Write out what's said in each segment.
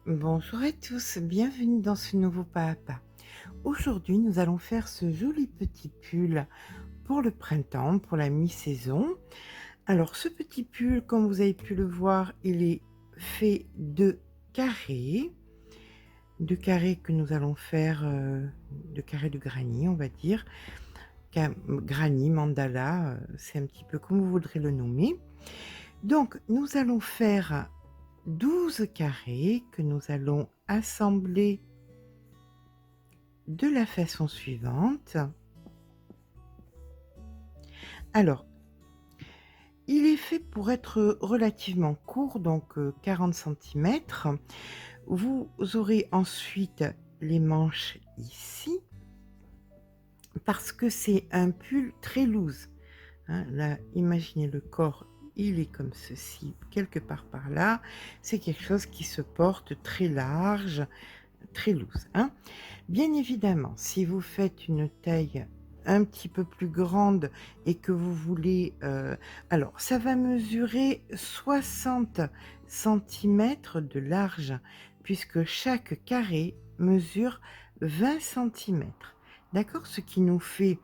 Bonjour à tous, bienvenue dans ce nouveau pas à pas. Aujourd'hui, nous allons faire ce joli petit pull pour le printemps, pour la mi-saison. Alors, ce petit pull, comme vous avez pu le voir, il est fait de carrés que nous allons faire, de carrés de granit, on va dire. Granit, mandala, c'est un petit peu comme vous voudrez le nommer. Donc, nous allons faire 12 carrés que nous allons assembler de la façon suivante. Alors, il est fait pour être relativement court, donc 40 centimètres. Vous aurez ensuite les manches ici, parce que c'est un pull très loose, hein. Là, imaginez le corps, il est comme ceci, quelque part par là. C'est quelque chose qui se porte très large, très loose, hein. Bien évidemment, si vous faites une taille un petit peu plus grande et que vous voulez, alors ça va mesurer 60 centimètres de large puisque chaque carré mesure 20 centimètres. D'accord? Ce qui nous fait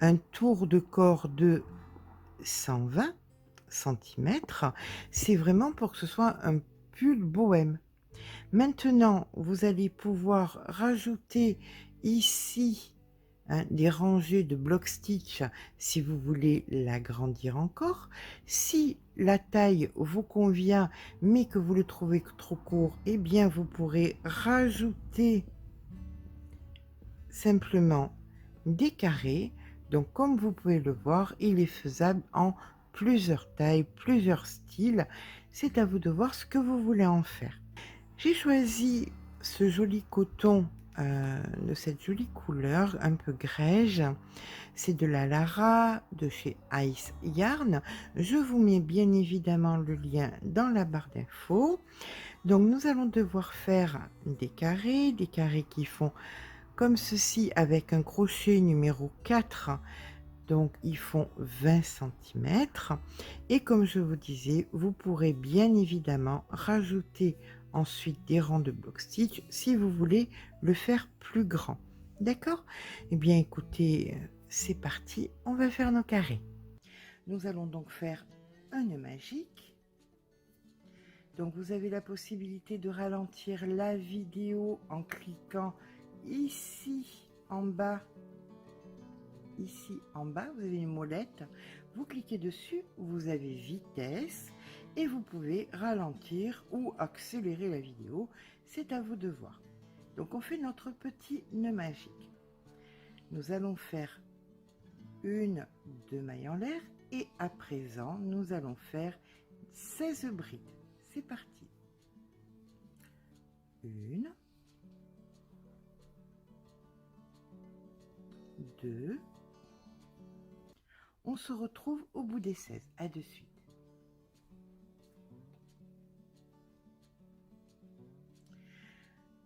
un tour de corps de 120 centimètres. C'est vraiment pour que ce soit un pull bohème. Maintenant, vous allez pouvoir rajouter ici, hein, des rangées de block stitch si vous voulez l'agrandir encore. Si la taille vous convient, mais que vous le trouvez trop court, eh bien vous pourrez rajouter simplement des carrés. Donc comme vous pouvez le voir, il est faisable en plusieurs tailles, plusieurs styles. C'est à vous de voir ce que vous voulez en faire. J'ai choisi ce joli coton, de cette jolie couleur un peu grège. C'est de la Lara de chez Ice Yarn. Je vous mets bien évidemment le lien dans la barre d'infos. Donc nous allons devoir faire des carrés qui font comme ceci avec un crochet numéro 4. Donc ils font 20 centimètres et comme je vous disais, vous pourrez bien évidemment rajouter ensuite des rangs de block stitch si vous voulez le faire plus grand. D'accord? Eh bien écoutez, c'est parti, on va faire nos carrés. Nous allons donc faire un nœud magique. Donc vous avez la possibilité de ralentir la vidéo en cliquant ici en bas. Ici en bas, vous avez une molette, vous cliquez dessus, vous avez vitesse et vous pouvez ralentir ou accélérer la vidéo, c'est à vous de voir. Donc on fait notre petit nœud magique. Nous allons faire une, deux mailles en l'air et à présent nous allons faire 16 brides. C'est parti. Une, deux, on se retrouve au bout des 16. À de suite.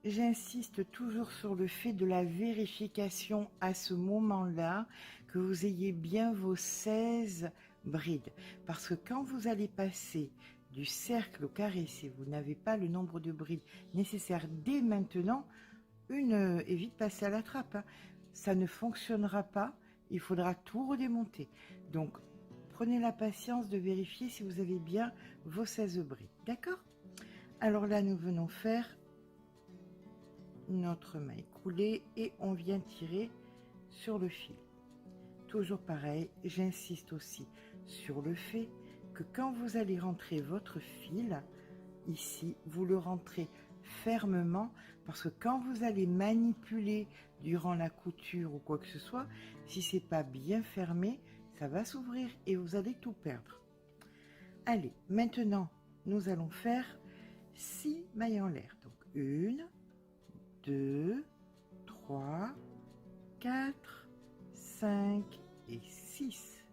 J'insiste toujours sur le fait de la vérification à ce moment-là, que vous ayez bien vos 16 brides. Parce que quand vous allez passer du cercle au carré, si vous n'avez pas le nombre de brides nécessaires dès maintenant, une est vite passée à la trappe, hein. Ça ne fonctionnera pas, il faudra tout redémonter. Donc, prenez la patience de vérifier si vous avez bien vos 16 brides. D'accord? Alors là, nous venons faire notre maille coulée et on vient tirer sur le fil. Toujours pareil, j'insiste aussi sur le fait que quand vous allez rentrer votre fil ici, vous le rentrez fermement parce que quand vous allez manipuler durant la couture ou quoi que ce soit, si c'est pas bien fermé, ça va s'ouvrir et vous allez tout perdre. Allez, maintenant nous allons faire 6 mailles en l'air. Donc 1, 2, 3, 4, 5 et 6.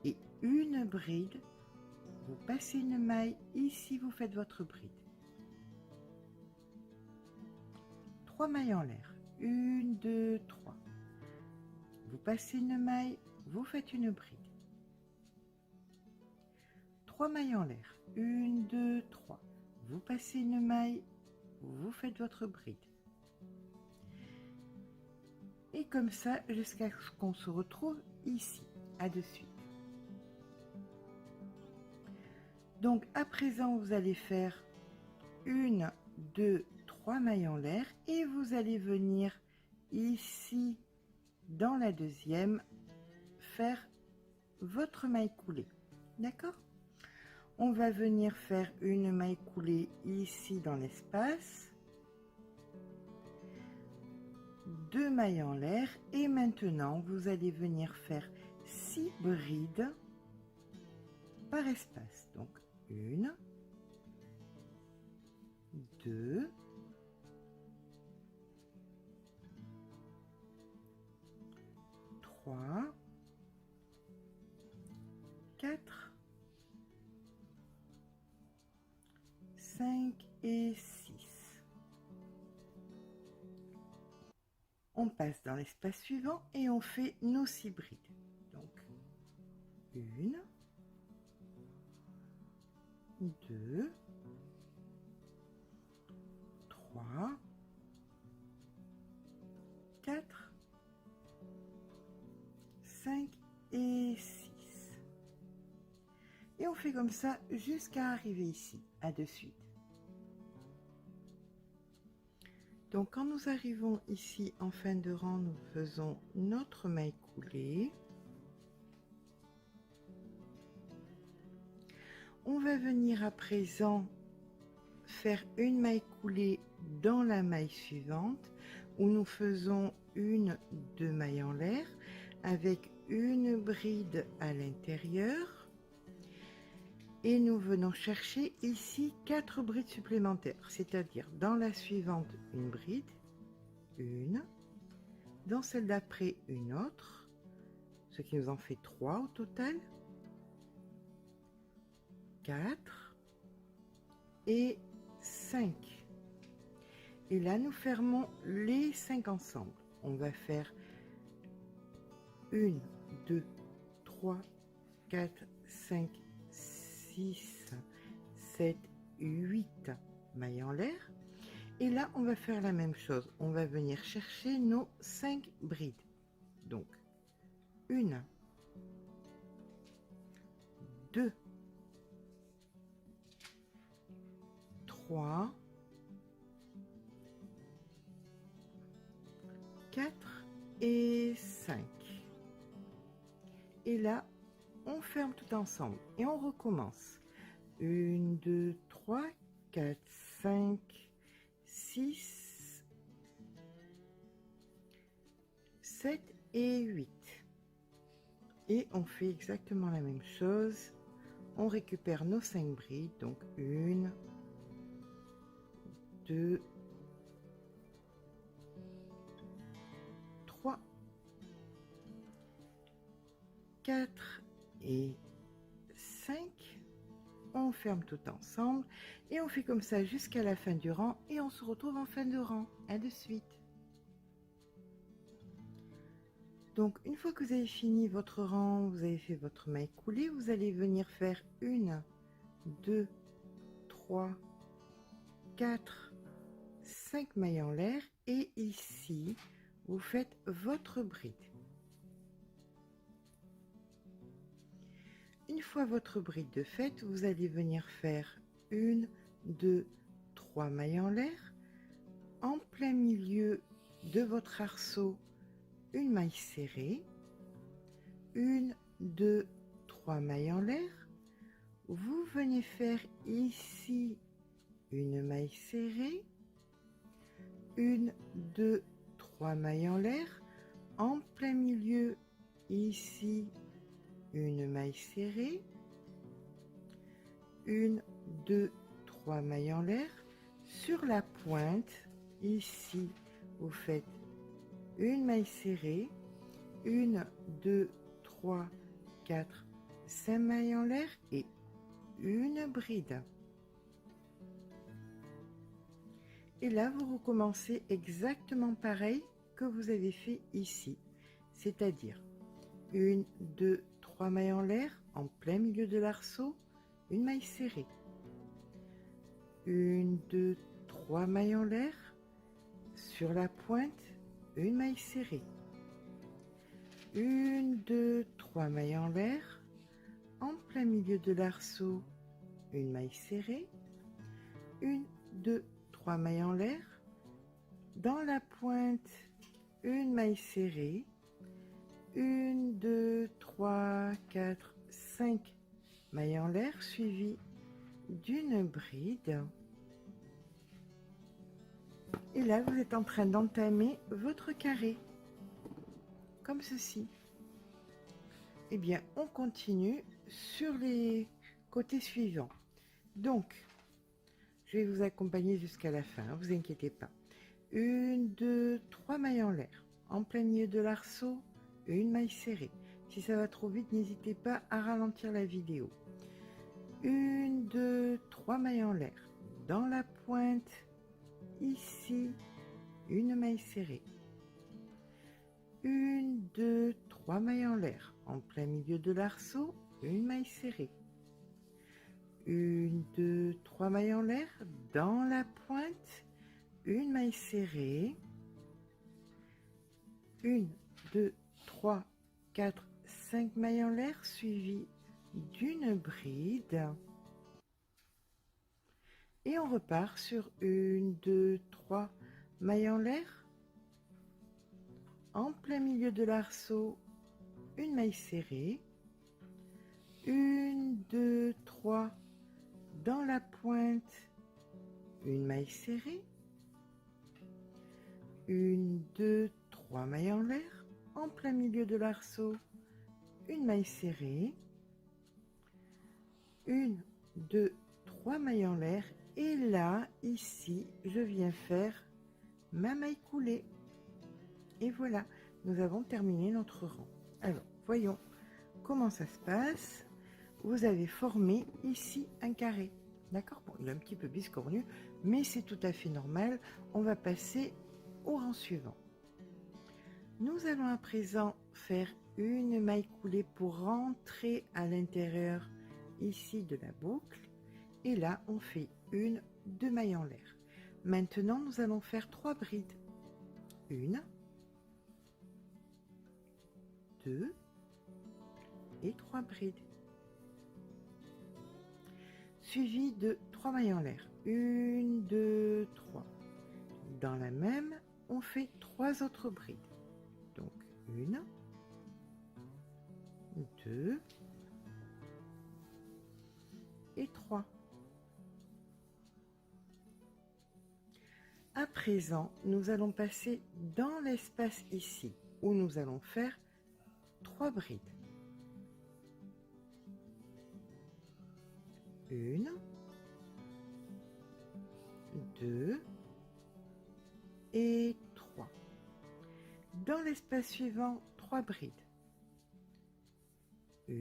Et une bride, vous passez une maille, ici vous faites votre bride. 3 mailles en l'air, 1, 2, 3. Vous passez une maille, vous faites une bride. 3 mailles en l'air, 1, 2, 3. Vous passez une maille, vous faites votre bride. Et comme ça jusqu'à ce qu'on se retrouve ici. À de suite. Donc à présent vous allez faire 1, 2, 3 mailles en l'air et vous allez venir ici dans la deuxième faire votre maille coulée. D'accord? On va venir faire une maille coulée ici dans l'espace, 2 mailles en l'air et maintenant vous allez venir faire 6 brides par espace. Donc 1, 2, 3, 4, 5 et 6. On passe dans l'espace suivant et on fait nos 6 brides. Donc 1, 2, 3, 4, 5 et 6. Et on fait comme ça jusqu'à arriver ici. À de suite. Donc quand nous arrivons ici en fin de rang, nous faisons notre maille coulée. On va venir à présent faire une maille coulée dans la maille suivante où nous faisons 1, 2 mailles en l'air avec une bride à l'intérieur. Et nous venons chercher ici 4 brides supplémentaires, c'est-à-dire dans la suivante une bride, une, dans celle d'après une autre, ce qui nous en fait 3 au total, 4 et 5. Et là nous fermons les 5 ensemble. On va faire 1, 2, 3, 4, 5, 6, 7, 8 mailles en l'air. Et là, on va faire la même chose. On va venir chercher nos 5 brides. Donc, 1, 2, 3, 4 et 5. Et là, on ferme tout ensemble et on recommence. 1, 2, 3, 4, 5, 6, 7 et 8. Et on fait exactement la même chose. On récupère nos 5 brides, donc 1, 2, 3, 4 et 5. On ferme tout ensemble et on fait comme ça jusqu'à la fin du rang et on se retrouve en fin de rang. À de suite. Donc une fois que vous avez fini votre rang, vous avez fait votre maille coulée, vous allez venir faire 1, 2, 3, 4, 5 mailles en l'air et ici vous faites votre bride. Une fois votre bride de faite, vous allez venir faire 1, 2, 3 mailles en l'air. En plein milieu de votre arceau, une maille serrée. 1, 2, 3 mailles en l'air. Vous venez faire ici une maille serrée. 1, 2, 3 mailles en l'air. En plein milieu, ici, une maille serrée, 1, 2, 3 mailles en l'air. Sur la pointe, ici, vous faites une maille serrée, 1, 2, 3, 4, 5 mailles en l'air et une bride. Et là, vous recommencez exactement pareil que vous avez fait ici, c'est-à-dire 1, 2, 3 mailles en l'air, en plein milieu de l'arceau, une maille serrée. 1, 2, 3 mailles en l'air, sur la pointe, une maille serrée. 1, 2, 3 mailles en l'air, en plein milieu de l'arceau, une maille serrée. 1, 2, 3 mailles en l'air, dans la pointe, une maille serrée. 1, 2, 3, 4, 5 mailles en l'air suivies d'une bride. Et là, vous êtes en train d'entamer votre carré, comme ceci. Eh bien, on continue sur les côtés suivants. Donc, je vais vous accompagner jusqu'à la fin, ne vous inquiétez pas. 1, 2, 3 mailles en l'air, en plein milieu de l'arceau, une maille serrée. Si ça va trop vite, n'hésitez pas à ralentir la vidéo. 1, 2, 3 mailles en l'air, dans la pointe, ici, une maille serrée. 1, 2, 3 mailles en l'air, en plein milieu de l'arceau, une maille serrée. 1, 2, 3 mailles en l'air, dans la pointe, une maille serrée. 1, 2, 3, 4, 5 mailles en l'air suivies d'une bride. Et on repart sur 1, 2, 3 mailles en l'air, en plein milieu de l'arceau, une maille serrée. 1, 2, 3, dans la pointe, une maille serrée. 1, 2, 3 mailles en l'air, en plein milieu de l'arceau, une maille serrée. 1, 2, 3 mailles en l'air, et là, ici, je viens faire ma maille coulée. Et voilà, nous avons terminé notre rang. Alors, voyons comment ça se passe. Vous avez formé ici un carré. D'accord? Bon, il est un petit peu biscornu, mais c'est tout à fait normal. On va passer au rang suivant. Nous allons à présent faire une maille coulée pour rentrer à l'intérieur ici de la boucle. Et là, on fait 1, 2 mailles en l'air. Maintenant, nous allons faire 3 brides. 1, 2 et 3 brides. Suivi de 3 mailles en l'air. 1, 2, 3. Dans la même, on fait 3 autres brides. Donc 1, 2 et 3. À présent, nous allons passer dans l'espace ici, où nous allons faire 3 brides. 1, 2 et 3. Dans l'espace suivant, 3 brides. 1,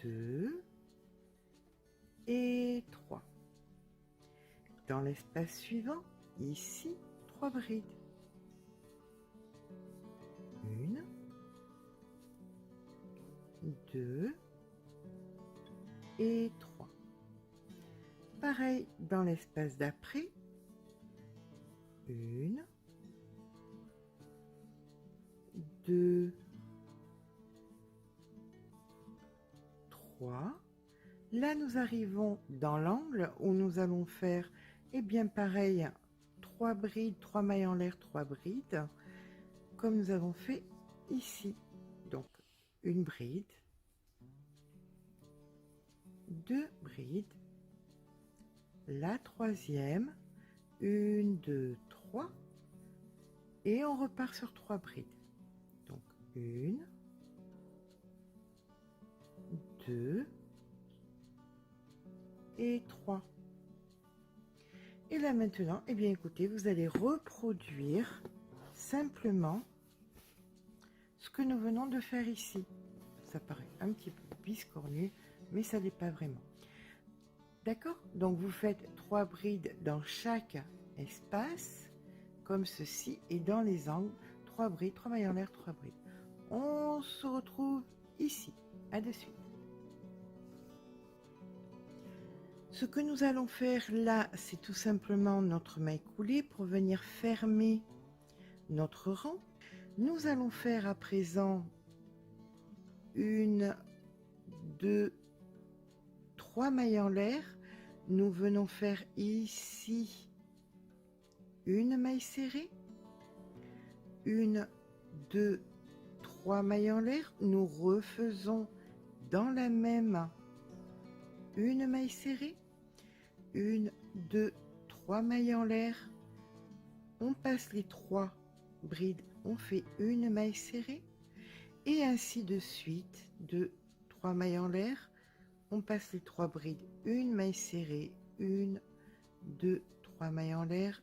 2 et 3. Dans l'espace suivant, ici, 3 brides. 1, 2 et 3. Pareil dans l'espace d'après. 1, 2, 3. Là, nous arrivons dans l'angle où nous allons faire, eh bien pareil, 3 brides, 3 mailles en l'air, 3 brides, comme nous avons fait ici. Donc, une bride, 2 brides, la troisième, 1, 2, 3, et on repart sur 3 brides. Donc, 1, 2 et 3. Et là maintenant, eh bien écoutez, vous allez reproduire simplement ce que nous venons de faire ici. Ça paraît un petit peu biscornu, mais ça n'est pas vraiment. D'accord? Donc vous faites 3 brides dans chaque espace, comme ceci, et dans les angles, 3 brides, 3 mailles en l'air, 3 brides. On se retrouve ici. À de suite. Ce que nous allons faire là, c'est tout simplement notre maille coulée pour venir fermer notre rang. Nous allons faire à présent 1, 2, 3 mailles en l'air. Nous venons faire ici une maille serrée, 1, 2, 3 mailles en l'air. Nous refaisons dans la même une maille serrée, 1, 2, 3 mailles en l'air. On passe les 3 brides, on fait une maille serrée et ainsi de suite, 2, 3 mailles en l'air. On passe les 3 brides, une maille serrée, 1, 2, 3 mailles en l'air,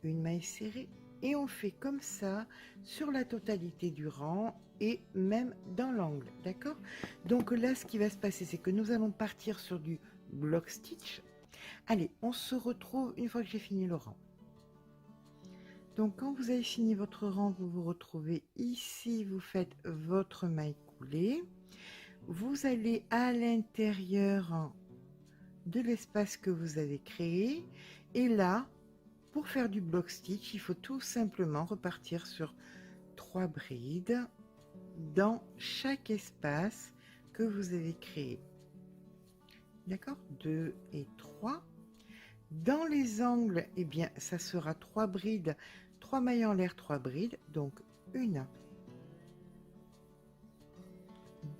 une maille serrée, et on fait comme ça sur la totalité du rang et même dans l'angle, d'accord? Donc là, ce qui va se passer, c'est que nous allons partir sur du block stitch. Allez, on se retrouve une fois que j'ai fini le rang. Donc quand vous avez fini votre rang, vous vous retrouvez ici, vous faites votre maille coulée. Vous allez à l'intérieur de l'espace que vous avez créé, et là, pour faire du block stitch, il faut tout simplement repartir sur 3 brides dans chaque espace que vous avez créé. D'accord? 2 et 3. Dans les angles, eh bien, ça sera 3 brides, 3 mailles en l'air, 3 brides. Donc 1,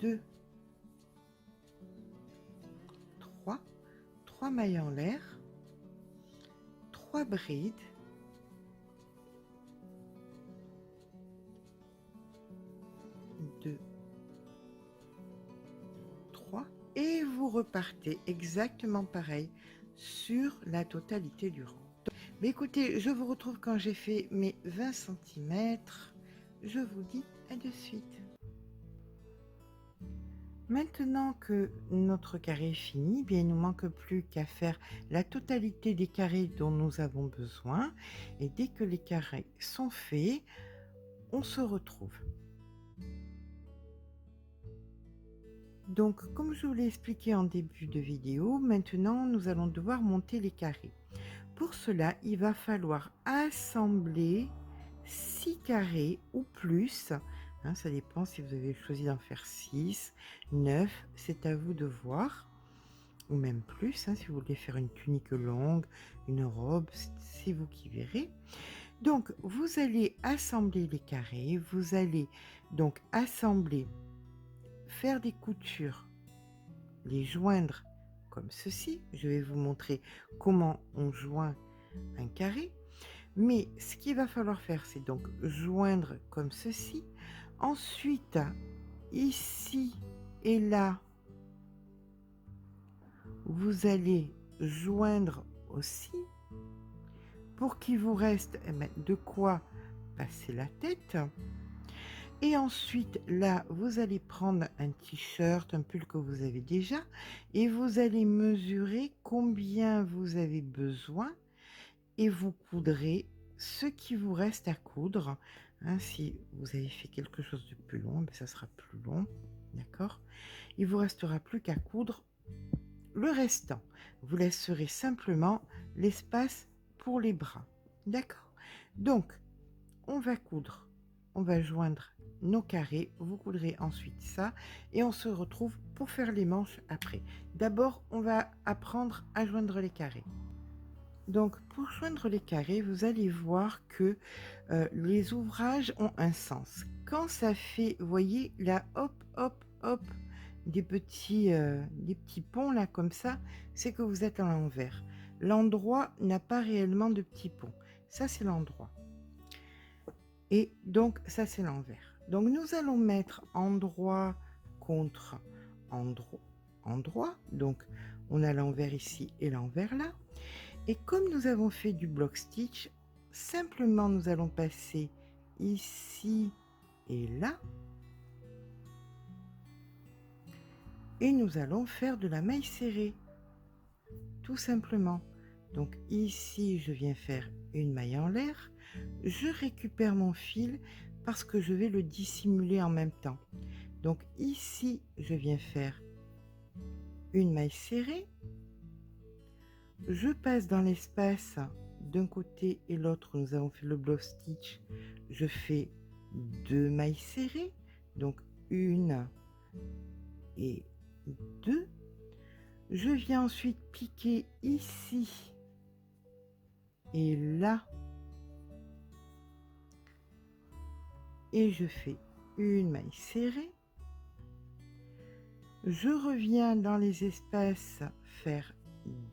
2, 3 mailles en l'air, 3 brides, 2, 3, et vous repartez exactement pareil sur la totalité du rang. Mais écoutez, je vous retrouve quand j'ai fait mes 20 cm. Je vous dis à de suite. Maintenant que notre carré est fini, bien, il ne nous manque plus qu'à faire la totalité des carrés dont nous avons besoin. Et dès que les carrés sont faits, on se retrouve. Donc, comme je vous l'ai expliqué en début de vidéo, maintenant nous allons devoir monter les carrés. Pour cela, il va falloir assembler 6 carrés ou plus. Hein, ça dépend si vous avez choisi d'en faire 6, 9, c'est à vous de voir. Ou même plus, hein, si vous voulez faire une tunique longue, une robe, c'est vous qui verrez. Donc, vous allez assembler les carrés, vous allez donc assembler, faire des coutures, les joindre comme ceci. Je vais vous montrer comment on joint un carré. Mais ce qu'il va falloir faire, c'est donc joindre comme ceci. Ensuite, ici et là, vous allez joindre aussi pour qu'il vous reste de quoi passer la tête. Et ensuite, là, vous allez prendre un t-shirt, un pull que vous avez déjà, et vous allez mesurer combien vous avez besoin et vous coudrez ce qui vous reste à coudre. Hein, si vous avez fait quelque chose de plus long, ça sera plus long, d'accord? Il vous restera plus qu'à coudre le restant. Vous laisserez simplement l'espace pour les bras, d'accord? Donc, on va coudre, on va joindre nos carrés, vous coudrez ensuite ça, et on se retrouve pour faire les manches après. D'abord, on va apprendre à joindre les carrés. Donc, pour joindre les carrés, vous allez voir que les ouvrages ont un sens. Quand ça fait, vous voyez, là, hop, hop, hop, des petits ponts là comme ça, c'est que vous êtes à l'envers. L'endroit n'a pas réellement de petits ponts. Ça, c'est l'endroit. Et donc, ça, c'est l'envers. Donc, nous allons mettre endroit contre endroit. Donc, on a l'envers ici et l'envers là. Et comme nous avons fait du block stitch, simplement nous allons passer ici et là. Et nous allons faire de la maille serrée. Tout simplement. Donc ici, je viens faire une maille en l'air. Je récupère mon fil parce que je vais le dissimuler en même temps. Donc ici, je viens faire une maille serrée. Je passe dans l'espace d'un côté et l'autre, nous avons fait le block stitch, je fais 2 mailles serrées, donc 1 et 2. Je viens ensuite piquer ici et là, et je fais une maille serrée. Je reviens dans les espaces faire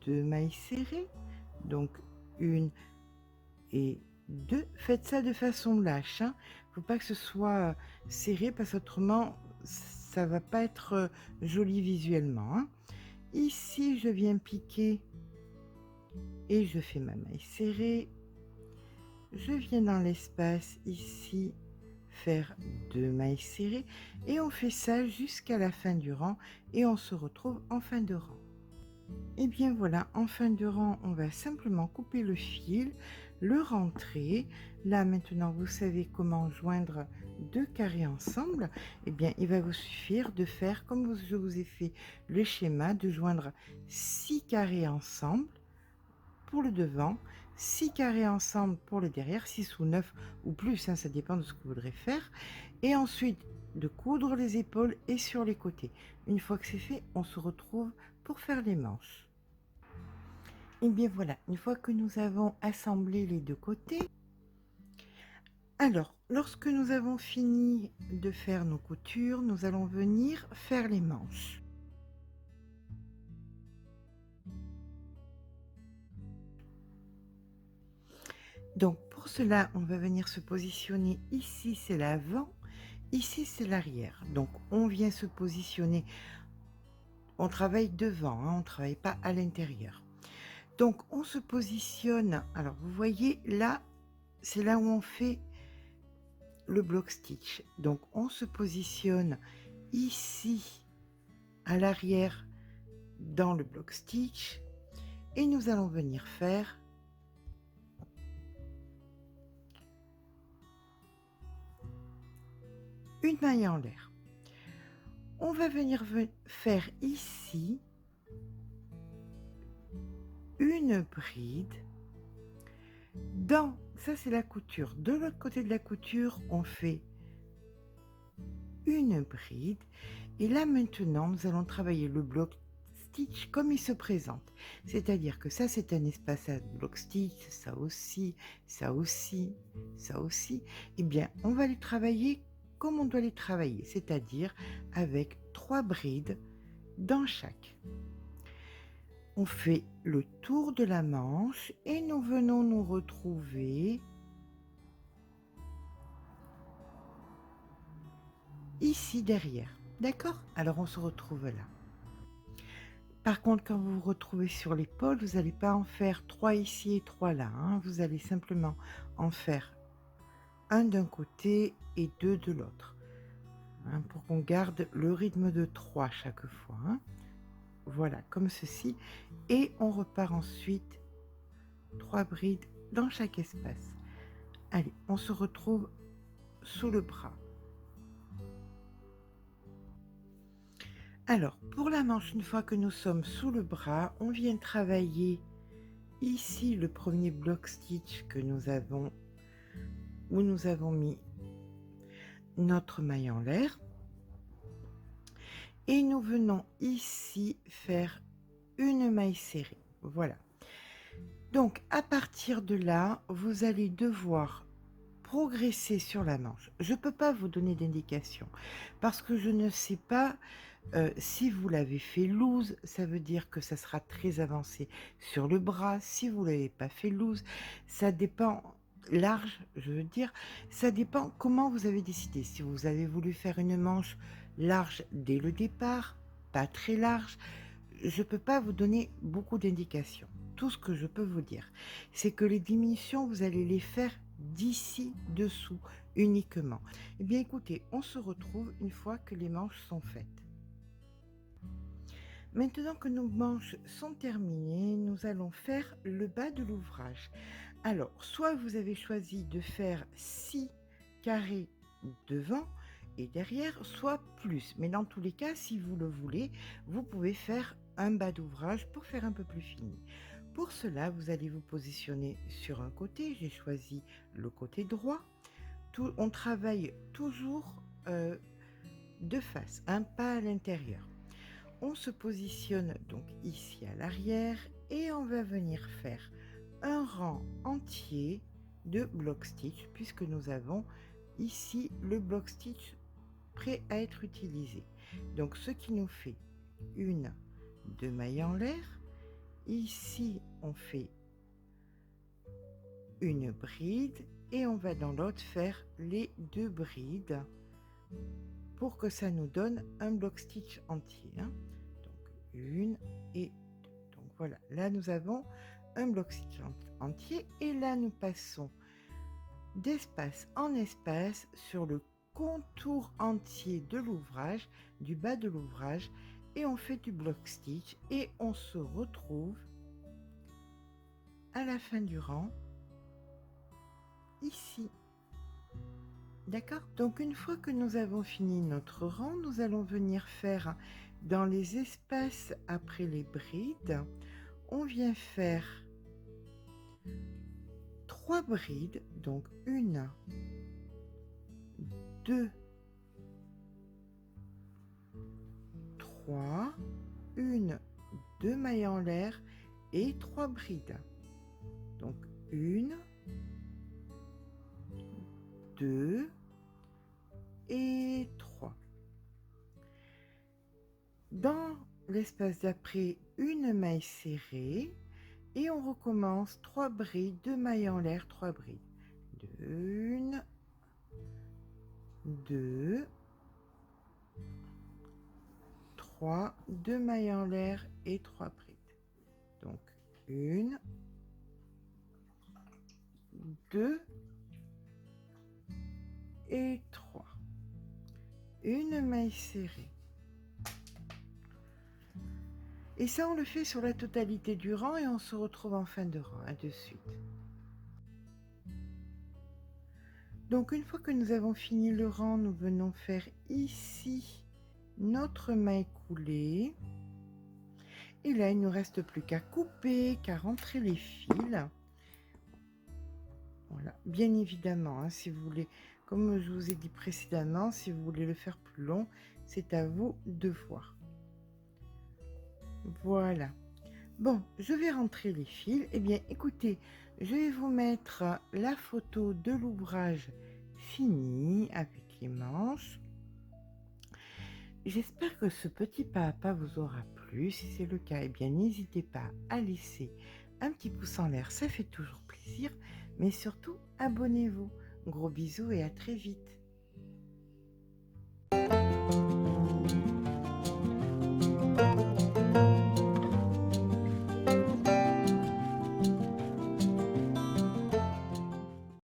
2 mailles serrées, donc 1 et 2. Faites ça de façon lâche, hein. Faut pas que ce soit serré parce qu'autrement ça va pas être joli visuellement, hein. Ici je viens piquer et je fais ma maille serrée. Je viens dans l'espace ici faire 2 mailles serrées et on fait ça jusqu'à la fin du rang et on se retrouve en fin de rang. Et bien voilà, en fin de rang, on va simplement couper le fil, le rentrer. Là maintenant, vous savez comment joindre 2 carrés ensemble. Et bien, il va vous suffire de faire comme je vous ai fait le schéma, de joindre 6 carrés ensemble pour le devant, 6 carrés ensemble pour le derrière, 6 ou 9 ou plus, hein, ça dépend de ce que vous voudrez faire. Et ensuite, de coudre les épaules et sur les côtés. Une fois que c'est fait, on se retrouve pour faire les manches. Et bien voilà, une fois que nous avons assemblé les deux côtés, alors lorsque nous avons fini de faire nos coutures, nous allons venir faire les manches. Donc pour cela, on va venir se positionner ici, c'est l'avant, ici c'est l'arrière. Donc on vient se positionner, on travaille devant, hein, on ne travaille pas à l'intérieur. Donc on se positionne, alors vous voyez là, c'est là où on fait le block stitch. Donc on se positionne ici à l'arrière dans le block stitch et nous allons venir faire une maille en l'air. On va venir faire ici une bride dans, ça c'est la couture, de l'autre côté de la couture on fait une bride et là maintenant nous allons travailler le block stitch comme il se présente, c'est-à-dire que ça c'est un espace à block stitch, ça aussi, ça aussi, ça aussi. Et bien on va les travailler comme on doit les travailler, c'est-à-dire avec 3 brides dans chaque. On fait le tour de la manche et nous venons nous retrouver ici derrière. D'accord? Alors on se retrouve là. Par contre, quand vous vous retrouvez sur l'épaule, vous n'allez pas en faire 3 ici et 3 là, hein. Vous allez simplement en faire un d'un côté et 2 de l'autre, hein, pour qu'on garde le rythme de 3 chaque fois, hein. Voilà, comme ceci. Et on repart ensuite 3 brides dans chaque espace. Allez, on se retrouve sous le bras. Alors, pour la manche, une fois que nous sommes sous le bras, on vient travailler ici le premier block stitch que nous avons, où nous avons mis notre maille en l'air. Et nous venons ici faire une maille serrée. Voilà. Donc, à partir de là, vous allez devoir progresser sur la manche. Je ne peux pas vous donner d'indication parce que je ne sais pas si vous l'avez fait loose, ça veut dire que ça sera très avancé sur le bras. Si vous ne l'avez pas fait loose, ça dépend, large, je veux dire, ça dépend comment vous avez décidé. Si vous avez voulu faire une manche large dès le départ, pas très large, je ne peux pas vous donner beaucoup d'indications. Tout ce que je peux vous dire, c'est que les diminutions, vous allez les faire d'ici dessous uniquement. Eh bien écoutez, on se retrouve une fois que les manches sont faites. Maintenant que nos manches sont terminées, nous allons faire le bas de l'ouvrage. Alors, soit vous avez choisi de faire 6 carrés devant et derrière, soit plus. Mais dans tous les cas, si vous le voulez, vous pouvez faire un bas d'ouvrage pour faire un peu plus fini. Pour cela, vous allez vous positionner sur un côté. J'ai choisi le côté droit. On travaille toujours de face, un pas à l'intérieur. On se positionne donc ici à l'arrière et on va venir faire un rang entier de block stitch puisque nous avons ici le block stitch prêt à être utilisé. Donc ce qui nous fait une, deux mailles en l'air. Ici on fait une bride et on va dans l'autre faire les deux brides pour que ça nous donne un block stitch entier, hein. Donc une et deux. Donc voilà, là nous avons un block stitch entier et là nous passons d'espace en espace sur le contour entier de l'ouvrage, du bas de l'ouvrage, et on fait du block stitch et on se retrouve à la fin du rang ici. D'accord? Donc une fois que nous avons fini notre rang, nous allons venir faire dans les espaces après les brides, on vient faire 3 brides, donc 1, 2, 3, 1, 2 mailles en l'air et 3 brides. Donc 1, 2 et 3. Dans l'espace d'après, une maille serrée et on recommence 3 brides, 2 mailles en l'air, 3 brides. 1, 2, 3, 2 mailles en l'air et 3 brides. Donc 1, 2 et 3. Une maille serrée. Et ça, on le fait sur la totalité du rang et on se retrouve en fin de rang. À de suite. Donc, une fois que nous avons fini le rang, nous venons faire ici notre maille coulée. Et là, il ne nous reste plus qu'à couper, qu'à rentrer les fils. Voilà, bien évidemment, hein, si vous voulez, comme je vous ai dit précédemment, si vous voulez le faire plus long, c'est à vous de voir. Voilà. Bon, je vais rentrer les fils. Eh bien, écoutez, je vais vous mettre la photo de l'ouvrage fini avec les manches. J'espère que ce petit pas à pas vous aura plu. Si c'est le cas, eh bien, n'hésitez pas à laisser un petit pouce en l'air, ça fait toujours plaisir. Mais surtout, abonnez-vous. Gros bisous et à très vite.